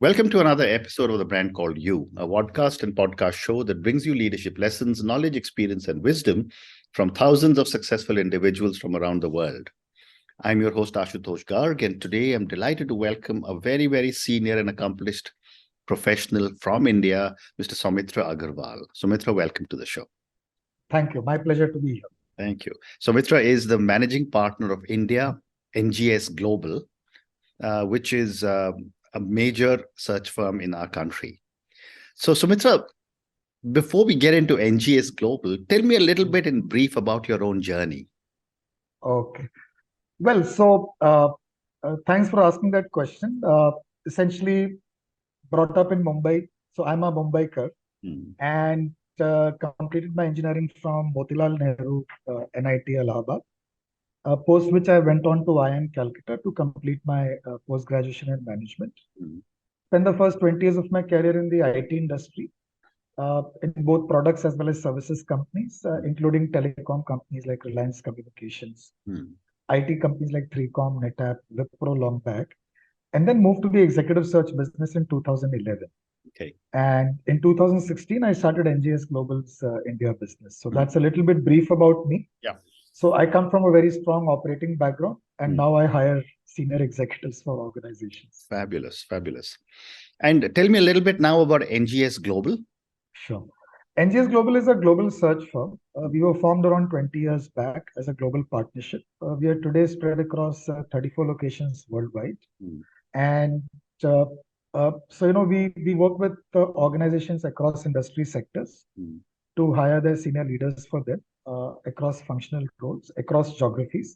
Welcome to another episode of The Brand Called You, a podcast and podcast show that brings you leadership lessons, knowledge, experience, and wisdom from thousands of successful individuals from around the world. I'm your host, Ashutosh Garg, and today I'm delighted to welcome a very, very senior and accomplished professional from India, Mr. Soumitra Agarwal. Soumitra, welcome to the show. Thank you. My pleasure to be here. Thank you. Soumitra is the managing partner of India, NGS Global, which is a major search firm in our country. So, Soumitra, before we get into NGS Global, tell me a little bit in brief about your own journey. Okay. Well, thanks for asking that question. Essentially, brought up in Mumbai. So I'm a Mumbaiker and completed my engineering from Motilal Nehru NIT Allahabad. Post which I went on to IIM Calcutta to complete my post-graduation in management. Spent the first 20 years of my career in the IT industry, in both products as well as services companies, including telecom companies like Reliance Communications, IT companies like 3Com, NetApp, Wipro long back, and then moved to the executive search business in 2011. Okay. And in 2016, I started NGS Global's India business. So that's a little bit brief about me. Yeah. So I come from a very strong operating background, and now I hire senior executives for organizations. Fabulous, fabulous. And tell me a little bit now about NGS Global. Sure. NGS Global is a global search firm. We were formed around 20 years back as a global partnership. We are today spread across 34 locations worldwide. And we work with organizations across industry sectors to hire their senior leaders for them across functional roles, across geographies.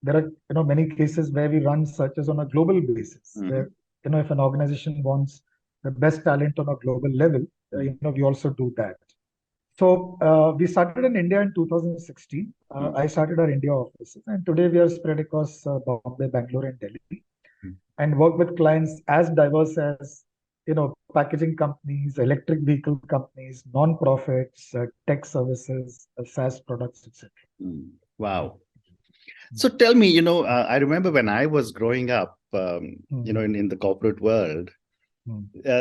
There are many cases where we run searches on a global basis, where if an organization wants the best talent on a global level, we also do that. So we started in India in 2016. I started our India offices, and today we are spread across Bombay, Bangalore, and Delhi, and work with clients as diverse as packaging companies, electric vehicle companies, non-profits, tech services, SaaS products, etc. Wow. So tell me, I remember when I was growing up, in the corporate world,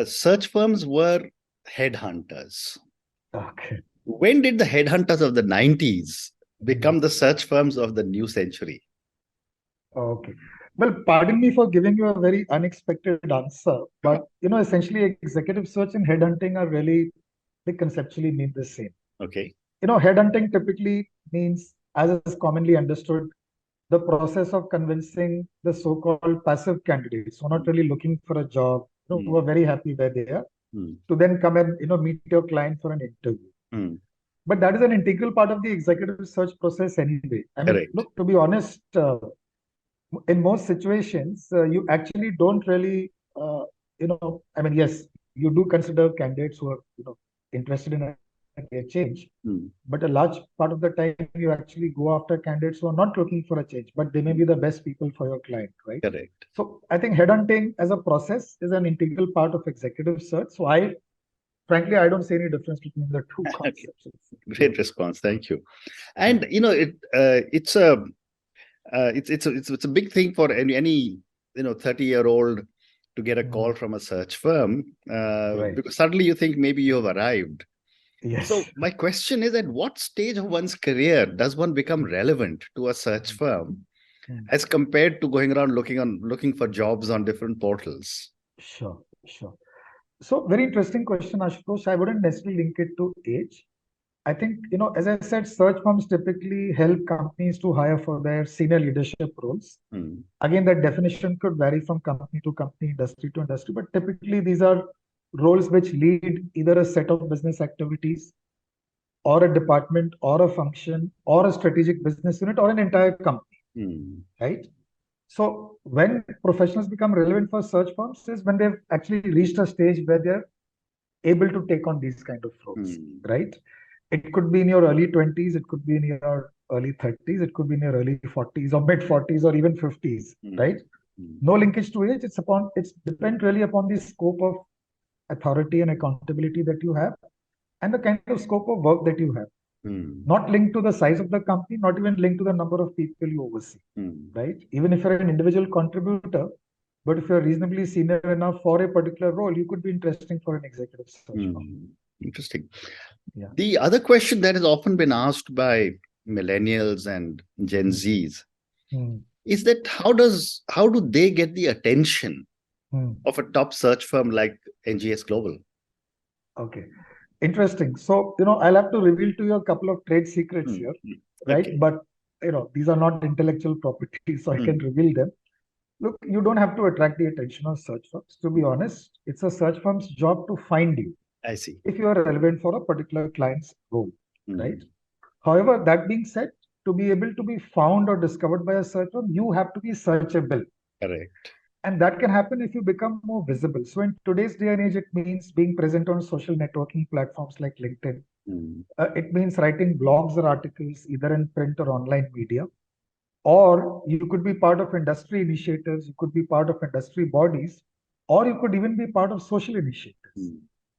search firms were headhunters. Okay. When did the headhunters of the 90s become the search firms of the new century? Okay. Well, pardon me for giving you a very unexpected answer, but essentially executive search and headhunting are they conceptually mean the same. Okay. Headhunting typically means, as is commonly understood, the process of convincing the so-called passive candidates who are not really looking for a job, who are very happy where they are, to then come and meet your client for an interview. But that is an integral part of the executive search process anyway. I mean, look, to be honest, in most situations, you actually don't really, yes, you do consider candidates who are, interested in a career change. But a large part of the time, you actually go after candidates who are not looking for a change, but they may be the best people for your client, right? Correct. So I think headhunting as a process is an integral part of executive search. So frankly, I don't see any difference between the two concepts. Great response. Thank you. And, it's a big thing for any 30-year-old to get a call from a search firm, because suddenly you think maybe you have arrived. Yes. So my question is, at what stage of one's career does one become relevant to a search firm as compared to going around looking for jobs on different portals? Sure. So very interesting question, Ashutosh. I wouldn't necessarily link it to age. I think, as I said, search firms typically help companies to hire for their senior leadership roles. Again, that definition could vary from company to company, industry to industry, but typically these are roles which lead either a set of business activities or a department or a function or a strategic business unit or an entire company, right? So when professionals become relevant for search firms is when they've actually reached a stage where they're able to take on these kind of roles, right? It could be in your early 20s, it could be in your early 30s, it could be in your early 40s or mid 40s or even 50s, right? No linkage to age. It's depend really upon the scope of authority and accountability that you have and the kind of scope of work that you have. Not linked to the size of the company, not even linked to the number of people you oversee, right? Even if you're an individual contributor, But if you're reasonably senior enough for a particular role, you could be interesting for an executive search firm. Interesting. Yeah. The other question that has often been asked by millennials and Gen Zs is that how do they get the attention of a top search firm like NGS Global? Okay. Interesting. So, I'll have to reveal to you a couple of trade secrets here, right? Okay. But, these are not intellectual property, so I can reveal them. Look, you don't have to attract the attention of search firms. To be honest, it's a search firm's job to find you. I see. If you are relevant for a particular client's role, right? However, that being said, to be able to be found or discovered by a search firm, you have to be searchable. Correct. And that can happen if you become more visible. So in today's day and age, it means being present on social networking platforms like LinkedIn. It means writing blogs or articles, either in print or online media. Or you could be part of industry initiatives, you could be part of industry bodies, or you could even be part of social initiatives.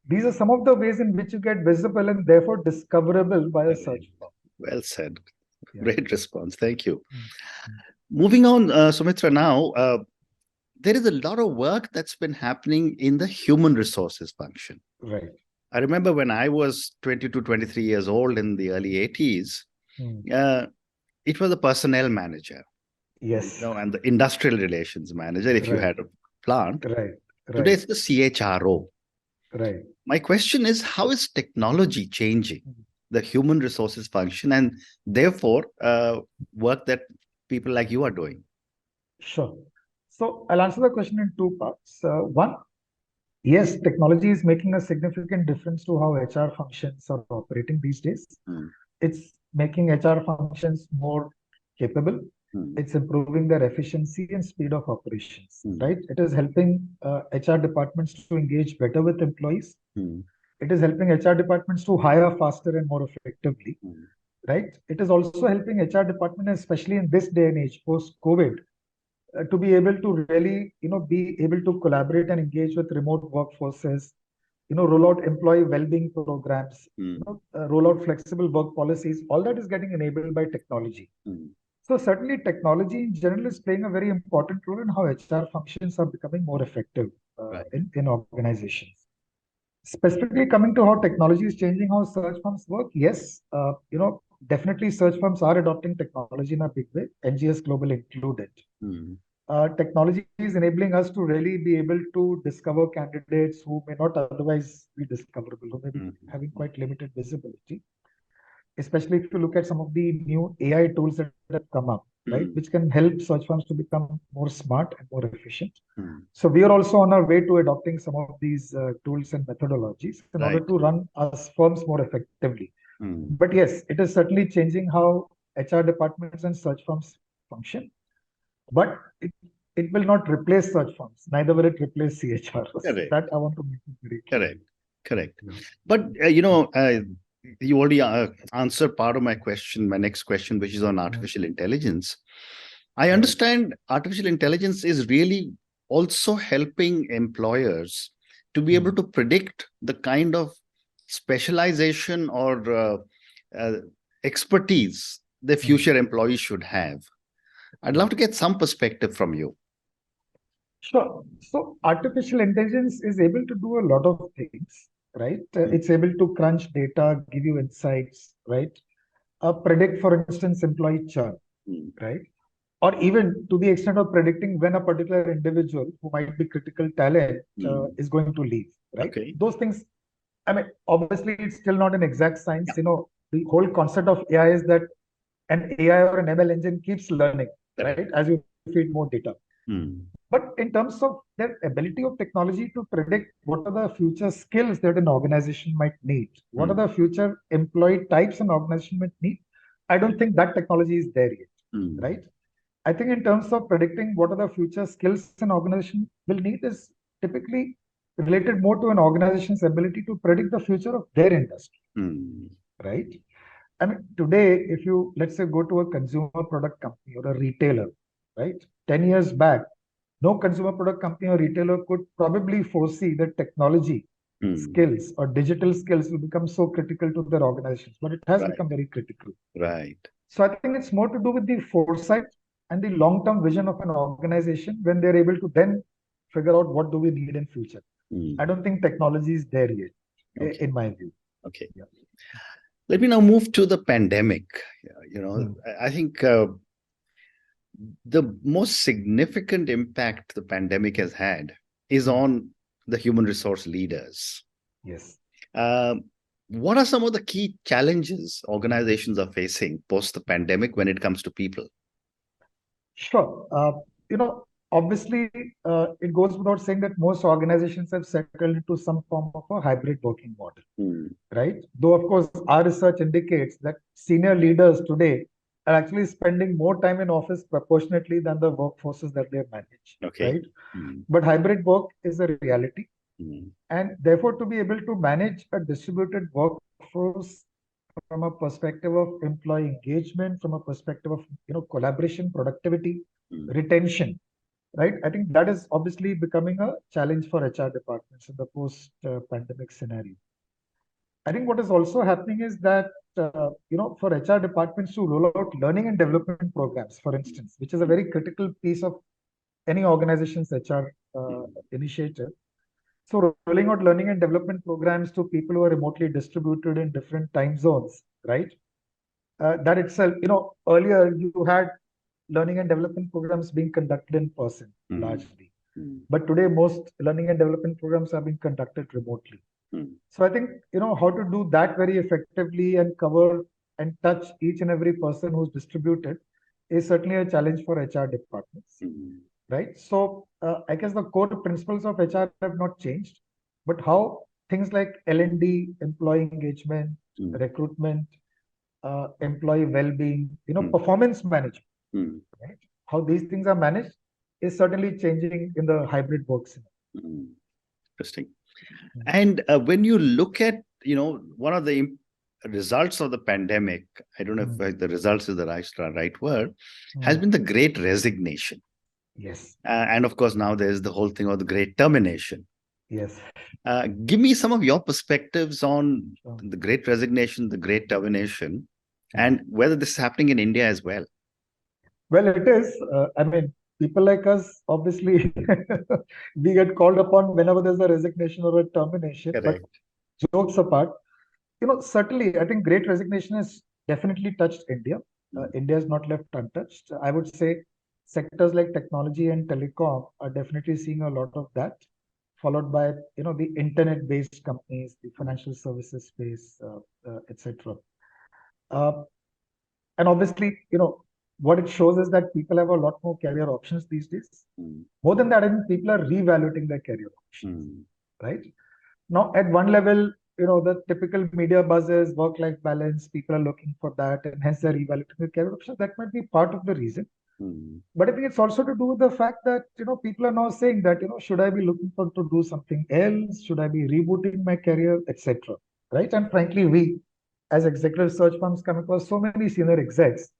These are some of the ways in which you get visible and therefore discoverable by a search firm. Well said. Great response. Thank you. Moving on, Soumitra, now, there is a lot of work that's been happening in the human resources function. Right. I remember when I was 22, 23 years old in the early 80s, it was a personnel manager. Yes. And the industrial relations manager, if you had a plant. Right. Today it's the CHRO. Right. My question is, how is technology changing the human resources function and therefore work that people like you are doing? Sure. So I'll answer the question in two parts. One, yes, technology is making a significant difference to how HR functions are operating these days. It's making HR functions more capable. It's improving their efficiency and speed of operations, right? It is helping HR departments to engage better with employees. It is helping HR departments to hire faster and more effectively, right? It is also helping HR departments, especially in this day and age, post-COVID, to be able to really, be able to collaborate and engage with remote workforces, roll out employee well-being programs, roll out flexible work policies. All that is getting enabled by technology. So certainly technology in general is playing a very important role in how HR functions are becoming more effective in organizations. Specifically coming to how technology is changing how search firms work, yes, definitely search firms are adopting technology in a big way, NGS Global included. Technology is enabling us to really be able to discover candidates who may not otherwise be discoverable, who may be having quite limited visibility. Especially if you look at some of the new AI tools that have come up, right, which can help search firms to become more smart and more efficient. So we are also on our way to adopting some of these tools and methodologies in order to run us firms more effectively. But yes, it is certainly changing how HR departments and search firms function. But it will not replace search firms. Neither will it replace CHR. That I want to make it very clear. Correct. But, you already answered part of my next question, which is on artificial intelligence. I understand artificial intelligence is really also helping employers to be able to predict the kind of specialization or expertise the future employees should have. I'd love to get some perspective from you. Sure. So artificial intelligence is able to do a lot of things, right? It's able to crunch data, give you insights, right? Predict, for instance, employee churn, right? Or even to the extent of predicting when a particular individual who might be critical talent is going to leave, right? Those things, I mean, obviously it's still not an exact science. The whole concept of AI is that an AI or an ML engine keeps learning, right? As you feed more data. But in terms of their ability of technology to predict what are the future skills that an organization might need, what are the future employee types an organization might need, I don't think that technology is there yet, right? I think in terms of predicting what are the future skills an organization will need is typically related more to an organization's ability to predict the future of their industry, right? I mean, today, if you, let's say, go to a consumer product company or a retailer, right? 10 years back, no consumer product company or retailer could probably foresee that technology skills or digital skills will become so critical to their organizations, but it has become very critical. Right. So I think it's more to do with the foresight and the long-term vision of an organization when they're able to then figure out what do we need in future. I don't think technology is there yet, Okay. in my view. Okay. Yeah. Let me now move to the pandemic. Hmm. I think the most significant impact the pandemic has had is Hmm. on the human resource leaders. Yes. Um, what are some of the key challenges organizations are facing post the pandemic when it comes to people? Sure. Obviously, it goes without saying that most organizations have settled into some form of a hybrid working model, Hmm. right? Though, of course, our research indicates that senior leaders today are actually spending more time in office proportionately than the workforces that they manage, Okay. right? Hmm. But hybrid work is a reality. Hmm. And therefore, to be able to manage a distributed workforce from a perspective of employee engagement, from a perspective of collaboration, productivity, Hmm. retention, right? I think that is obviously becoming a challenge for HR departments in the post-pandemic scenario. I think what is also happening is that for HR departments to roll out learning and development programs, for instance, which is a very critical piece of any organization's HR initiative. So rolling out learning and development programs to people who are remotely distributed in different time zones, right? That itself, earlier you had learning and development programs being conducted in person Hmm. largely. Hmm. But today, most learning and development programs are being conducted remotely. Hmm. So I think, how to do that very effectively and cover and touch each and every person who's distributed is certainly a challenge for HR departments, Hmm. right? So I guess the core principles of HR have not changed, but how things like L&D, employee engagement, Hmm. recruitment, employee well-being, Hmm. performance management, Hmm. right? How these things are managed is certainly changing in the hybrid work scenario. Hmm. Interesting. Mm. And when you look at, one of the results of the pandemic, I don't know if Mm. the results is the right word, has Mm. been the great resignation. Yes, And of course, now there's the whole thing of the great termination. yes. Give me some of your perspectives on Sure. the great resignation, the great termination, Mm. and whether this is happening in India as well. Well, it is. I mean, people like us, obviously, we get called upon whenever there's a resignation or a termination. But Correct. jokes apart, certainly, I think great resignation has definitely touched India. Mm. India is not left untouched. I would say sectors like technology and telecom are definitely seeing a lot of that, followed by the internet-based companies, the financial services space, etc. Uh, and obviously, what it shows is that people have a lot more career options these days. Mm. More than that, I think people are reevaluating their career options, Mm. right? Now, at one level, the typical media buzz is work-life balance. People are looking for that, and hence they're reevaluating their career options. That might be part of the reason. Mm. But I think it's also to do with the fact that people are now saying that should I be looking for to do something else? Should I be rebooting my career, etc. Right? And frankly, we as executive search firms come across so many senior execs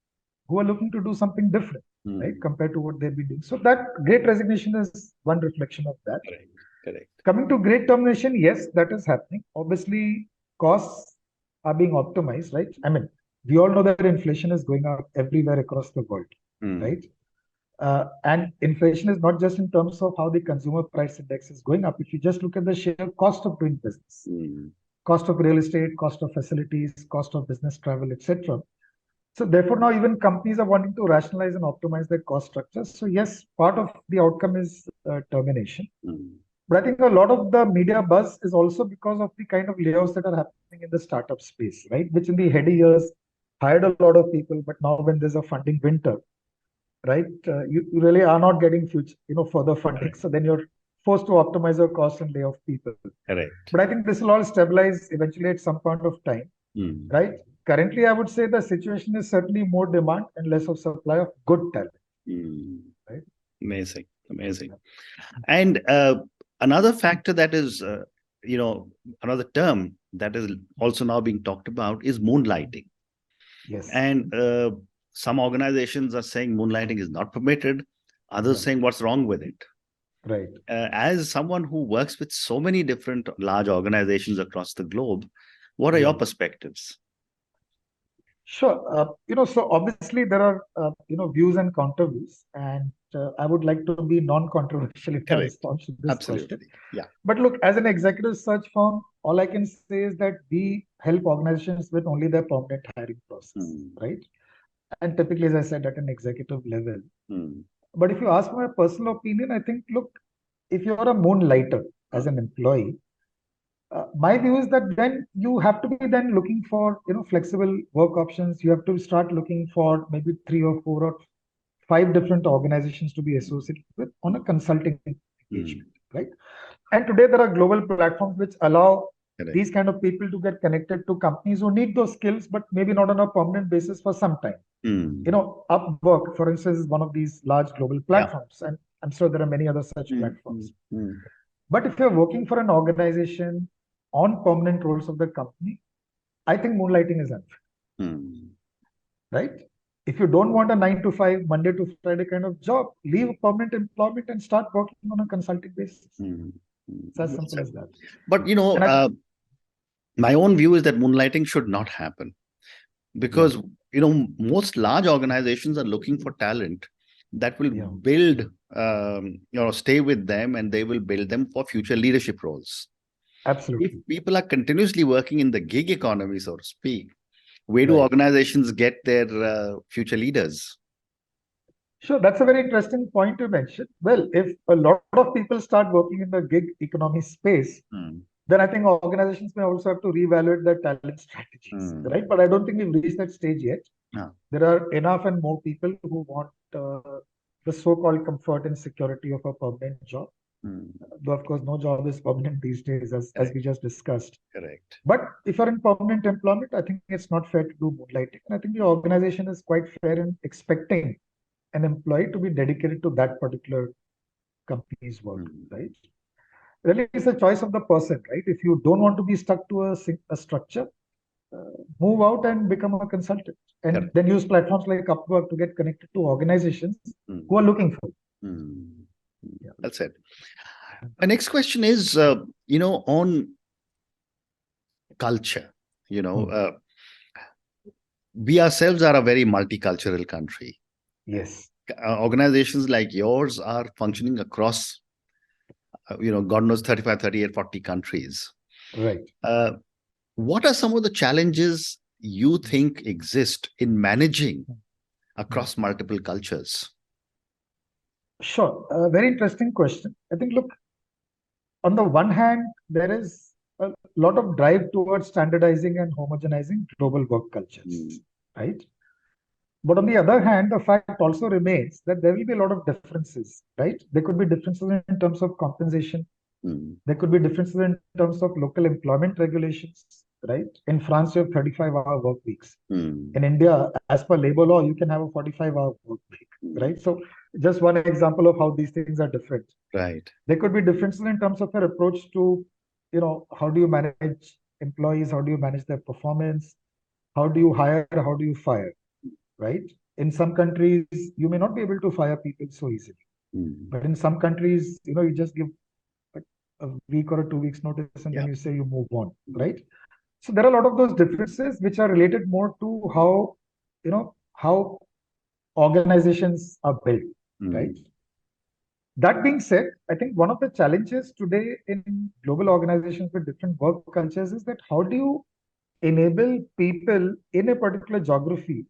who are looking to do something different, right, Mm. compared to what they've been doing. So that great resignation is one reflection of that. Correct. Correct. Coming to great termination, yes, that is happening. Obviously, costs are being optimized, right? I mean, we all know that inflation is going up everywhere across the world, Mm. right? And inflation is not just in terms of how the consumer price index is going up. If you just look at the sheer cost of doing business, Mm. cost of real estate, cost of facilities, cost of business travel, etc. So therefore, now even companies are wanting to rationalize and optimize their cost structures. So yes, part of the outcome is termination. Mm. But I think a lot of the media buzz is also because of the kind of layoffs that are happening in the startup space, right? Which in the heady years hired a lot of people, but now when there's a funding winter, right, you really are not getting future, further funding. Correct. So then you're forced to optimize your costs and lay off people. Correct. But I think this will all stabilize eventually at some point of time, Mm. right? Currently, I would say the situation is certainly more demand and less of supply of good talent, Mm. right? Amazing. Amazing. And another factor that is, another term that is also now being talked about is moonlighting. Yes. And some organizations are saying moonlighting is not permitted, others Yeah. saying what's wrong with it. Right. As someone who works with so many different large organizations across the globe, what are Yeah. your perspectives? Sure. So obviously there are, views and counter views. And I would like to be non-controversial in my Correct. response to this question. Absolutely. Yeah. But look, as an executive search firm, all I can say is that we help organizations with only their permanent hiring process, Mm. right? And typically, as I said, at an executive level. Mm. But if you ask my personal opinion, I think, look, if you're a moonlighter as an employee, my view is that then you have to be then looking for flexible work options. You have to start looking for maybe 3 or 4 or 5 different organizations to be associated with on a consulting Mm. engagement, right? And today there are global platforms which allow Correct. these kind of people to get connected to companies who need those skills, but maybe not on a permanent basis for some time. Mm. Upwork, for instance, is one of these large global Yeah. platforms, and I'm sure there are many other such Mm. platforms. Mm. But if you're working for an organization on permanent roles of the company, I think moonlighting is unfair, Mm. right? If you don't want a 9 to 5, Monday to Friday kind of job, leave permanent employment and start working on a consulting basis. Mm. It's as simple as that. But my own view is that moonlighting should not happen, because most large organizations are looking for talent that will build, stay with them, and they will build them for future leadership roles. Absolutely. If people are continuously working in the gig economy, so to speak, where do Right. organizations get their future leaders? Sure, that's a very interesting point you mentioned. Well, if a lot of people start working in the gig economy space, then I think organizations may also have to reevaluate their talent strategies, right? But I don't think we've reached that stage yet. No. There are enough and more people who want the so-called comfort and security of a permanent job. Though, of course, no job is permanent these days, as we just discussed. Correct. But if you're in permanent employment, I think it's not fair to do moonlighting. And I think the organization is quite fair in expecting an employee to be dedicated to that particular company's work, right? Really, it's a choice of the person, right? If you don't want to be stuck to a structure, move out and become a consultant, and then use platforms like Upwork to get connected to organizations who are looking for it. Yeah. That's it. The next question is, on culture. We ourselves are a very multicultural country. Yes. Organizations like yours are functioning across, God knows, 35, 38, 40 countries. Right. What are some of the challenges you think exist in managing across multiple cultures? Sure. Very interesting question. I think, look, on the one hand, there is a lot of drive towards standardizing and homogenizing global work cultures, right? But on the other hand, the fact also remains that there will be a lot of differences, right? There could be differences in terms of compensation. There could be differences in terms of local employment regulations, right? In France, you have 35-hour work weeks. In India, as per labor law, you can have a 45-hour work week, right? So just one example of how these things are different. Right. There could be differences in terms of your approach to, how do you manage employees? How do you manage their performance? How do you hire? How do you fire? Right? In some countries, you may not be able to fire people so easily. But in some countries, you just give a week or 2 weeks notice and then you say you move on, right? So there are a lot of those differences which are related more to how organizations are built, right? That being said, I think one of the challenges today in global organizations with different work cultures is that how do you enable people in a particular geography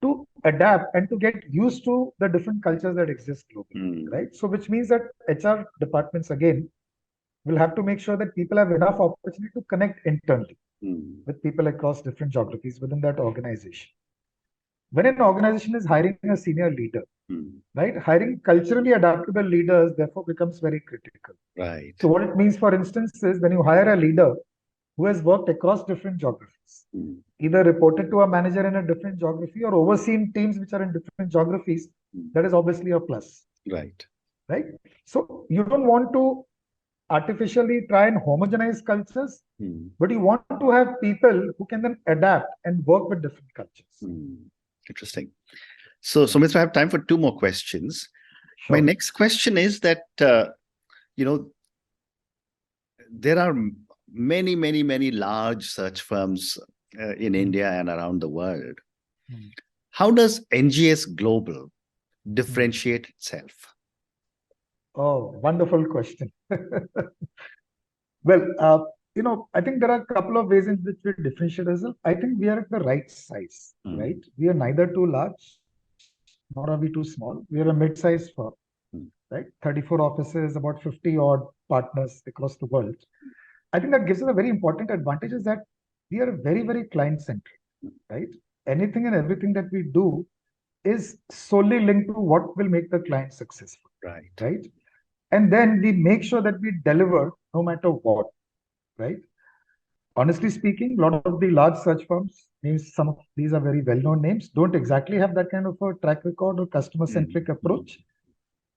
to adapt and to get used to the different cultures that exist globally, right? So which means that HR departments, again, will have to make sure that people have enough opportunity to connect internally with people across different geographies within that organization. When an organization is hiring a senior leader, right, hiring culturally adaptable leaders therefore becomes very critical. Right. So what it means, for instance, is when you hire a leader who has worked across different geographies, either reported to a manager in a different geography or overseen teams which are in different geographies, that is obviously a plus. Right. Right. So you don't want to artificially try and homogenize cultures, but you want to have people who can then adapt and work with different cultures. Interesting. So, Soumitra, I have time for 2 more questions. Sure. My next question is that, there are many, many, many large search firms in India and around the world. How does NGS Global differentiate itself? Oh, wonderful question. Well, I think there are a couple of ways in which we differentiate ourselves. I think we are at the right size, right? We are neither too large, nor are we too small. We are a mid-sized firm, right? 34 offices, about 50 odd partners across the world. I think that gives us a very important advantage is that we are very, very client-centric, right? Anything and everything that we do is solely linked to what will make the client successful, Right. right? And then we make sure that we deliver no matter what, right? Honestly speaking, a lot of the large search firms, names, some of these are very well-known names, don't exactly have that kind of a track record or customer-centric approach.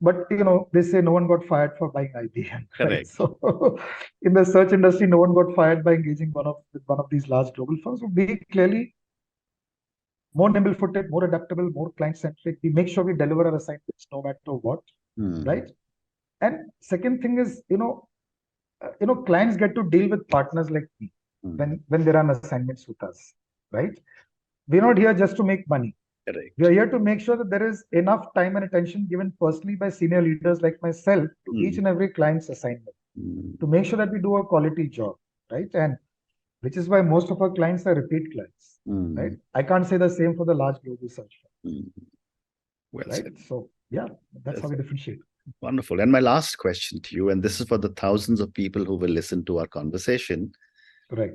But they say no one got fired for buying IBM, right? Correct. So in the search industry, no one got fired by engaging with one of these large global firms. So we clearly more nimble-footed, more adaptable, more client-centric. We make sure we deliver our assignments no matter what, right? And second thing is, clients get to deal with partners like me when they run assignments with us, right? We're not here just to make money. Correct. We are here to make sure that there is enough time and attention given personally by senior leaders like myself to each and every client's assignment to make sure that we do a quality job, right? And which is why most of our clients are repeat clients, right? I can't say the same for the large global search firm, Well right? said. So yeah, that's how we differentiate. Wonderful. And my last question to you, and this is for the thousands of people who will listen to our conversation. Right.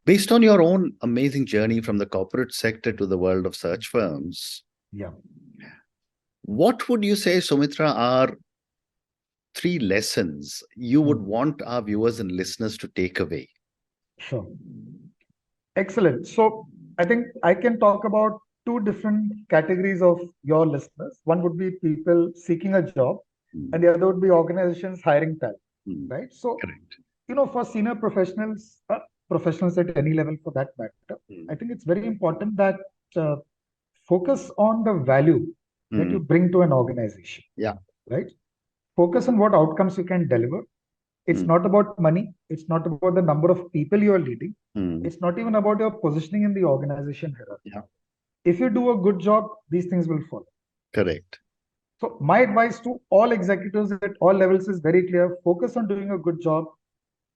Based on your own amazing journey from the corporate sector to the world of search firms, Yeah. what would you say, Soumitra, are 3 lessons you would want our viewers and listeners to take away? Sure. Excellent. So I think I can talk about 2 different categories of your listeners. One would be people seeking a job, and the other would be organizations hiring talent, right? So, Correct. for senior professionals, professionals at any level for that matter, I think it's very important that uh, focus on the value that you bring to an organization, Yeah. right? Focus on what outcomes you can deliver. It's not about money. It's not about the number of people you are leading. It's not even about your positioning in the organization hierarchy. Yeah. If you do a good job, these things will follow. Correct. So my advice to all executives at all levels is very clear. Focus on doing a good job.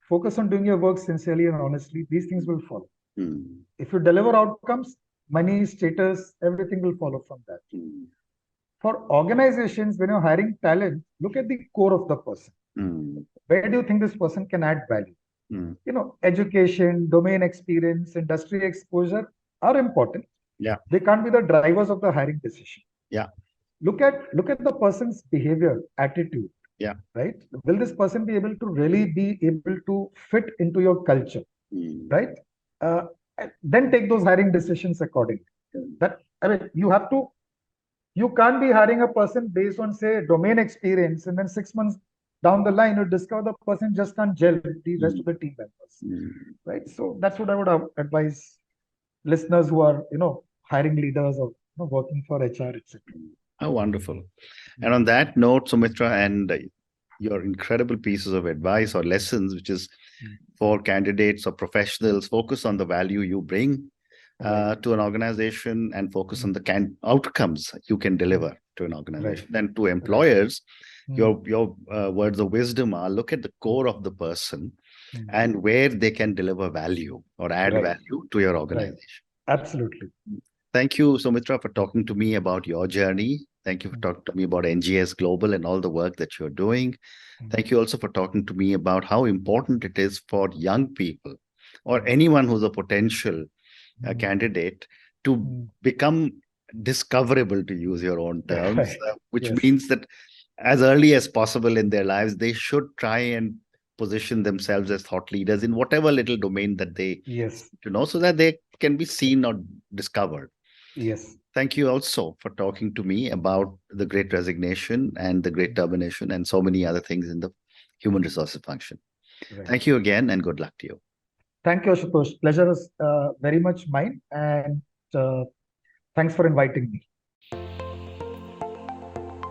Focus on doing your work sincerely and honestly. These things will follow. If you deliver outcomes, money, status, everything will follow from that. For organizations, when you're hiring talent, look at the core of the person. Where do you think this person can add value? Education, domain experience, industry exposure are important. Yeah. They can't be the drivers of the hiring decision. Yeah. Look at the person's behavior, attitude. Yeah. Right? Will this person be able to really be able to fit into your culture? Right? Then take those hiring decisions accordingly. You can't be hiring a person based on, say, domain experience, and then 6 months down the line, you discover the person just can't gel with the rest of the team members. Right? So that's what I would advise listeners who are, hiring leaders or working for HR, etc. How wonderful. And on that note, Soumitra, and your incredible pieces of advice or lessons, which is for candidates or professionals, focus on the value you bring to an organization and focus on the outcomes you can deliver to an organization. Then to employers, your words of wisdom are look at the core of the person and where they can deliver value or add value to your organization. Absolutely. Thank you, Soumitra, for talking to me about your journey. Thank you for talking to me about NGS Global and all the work that you're doing. Thank you also for talking to me about how important it is for young people or anyone who's a potential candidate to become discoverable, to use your own terms, which means that as early as possible in their lives, they should try and position themselves as thought leaders in whatever little domain that they so that they can be seen or discovered. Yes. Thank you also for talking to me about the great resignation and the great termination and so many other things in the human resources function. Thank you again and good luck to you. Thank you, Ashutosh. Pleasure is very much mine, and thanks for inviting me.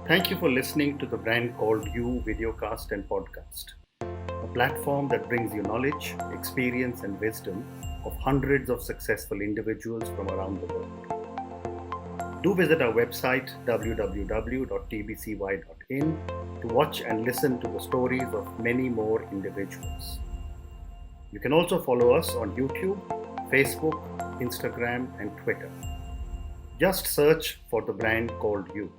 Thank you for listening to the Brand Called You videocast and podcast, a platform that brings you knowledge, experience, and wisdom of hundreds of successful individuals from around the world. Do visit our website www.tbcy.in to watch and listen to the stories of many more individuals. You can also follow us on YouTube, Facebook, Instagram, and Twitter. Just search for the brand called You.